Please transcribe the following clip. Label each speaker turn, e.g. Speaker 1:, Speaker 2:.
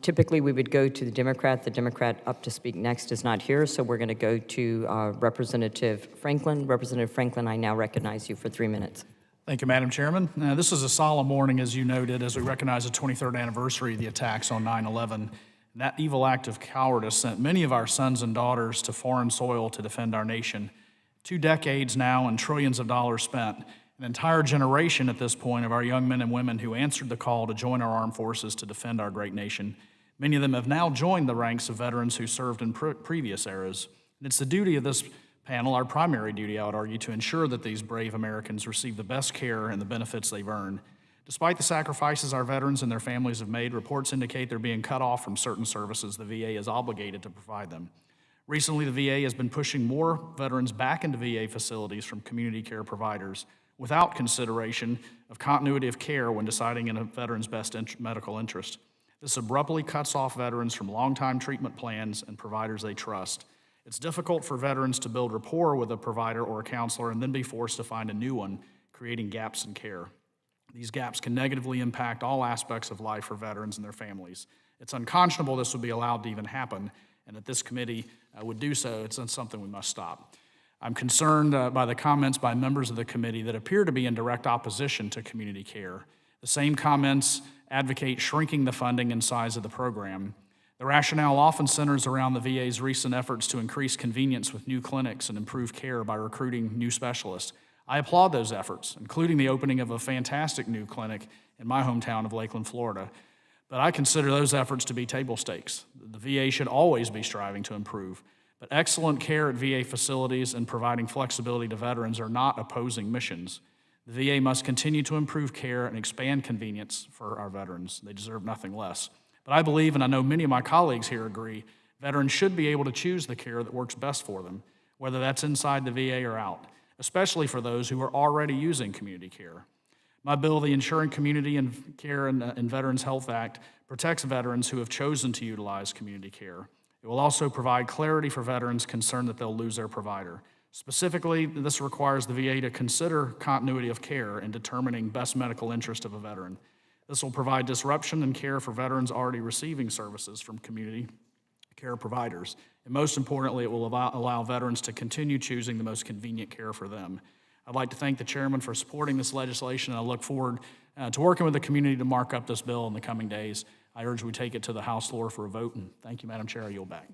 Speaker 1: Typically, we would go to the Democrat. The Democrat up to speak next is not here, so we're going to go to Representative Franklin. Representative Franklin, I now recognize you for 3 minutes.
Speaker 2: Thank you, Madam Chairman. This is a solemn morning, as you noted, as we recognize the 23rd anniversary of the attacks on 9/11. And that evil act of cowardice sent many of our sons and daughters to foreign soil to defend our nation. 2 decades now and trillions of dollars spent. An entire generation at this point of our young men and women who answered the call to join our armed forces to defend our great nation. Many of them have now joined the ranks of veterans who served in previous eras. And it's the duty of this panel, our primary duty, I would argue, to ensure that these brave Americans receive the best care and the benefits they've earned. Despite the sacrifices our veterans and their families have made, reports indicate they're being cut off from certain services the VA is obligated to provide them. Recently, the VA has been pushing more veterans back into VA facilities from community care providers without consideration of continuity of care when deciding in a veteran's best medical interest. This abruptly cuts off veterans from long-time treatment plans and providers they trust. It's difficult for veterans to build rapport with a provider or a counselor and then be forced to find a new one, creating gaps in care. These gaps can negatively impact all aspects of life for veterans and their families. It's unconscionable this would be allowed to even happen, and that this committee would do so. It's something we must stop. I'm concerned by the comments by members of the committee that appear to be in direct opposition to community care. The same comments advocate shrinking the funding and size of the program. The rationale often centers around the VA's recent efforts to increase convenience with new clinics and improve care by recruiting new specialists. I applaud those efforts, including the opening of a fantastic new clinic in my hometown of Lakeland, Florida. But I consider those efforts to be table stakes. The VA should always be striving to improve. But excellent care at VA facilities and providing flexibility to veterans are not opposing missions. The VA must continue to improve care and expand convenience for our veterans. They deserve nothing less. But I believe, and I know many of my colleagues here agree, veterans should be able to choose the care that works best for them, whether that's inside the VA or out, especially for those who are already using community care. My bill, the Ensuring Community and Care and Veterans Health Act, protects veterans who have chosen to utilize community care. It will also provide clarity for veterans concerned that they'll lose their provider. Specifically, this requires the VA to consider continuity of care in determining best medical interest of a veteran. This will provide disruption in care for veterans already receiving services from community care providers. And most importantly, it will allow veterans to continue choosing the most convenient care for them. I'd like to thank the chairman for supporting this legislation, and I look forward to working with the community to mark up this bill in the coming days. I urge we take it to the House floor for a vote, and thank you, Madam Chair. I yield back.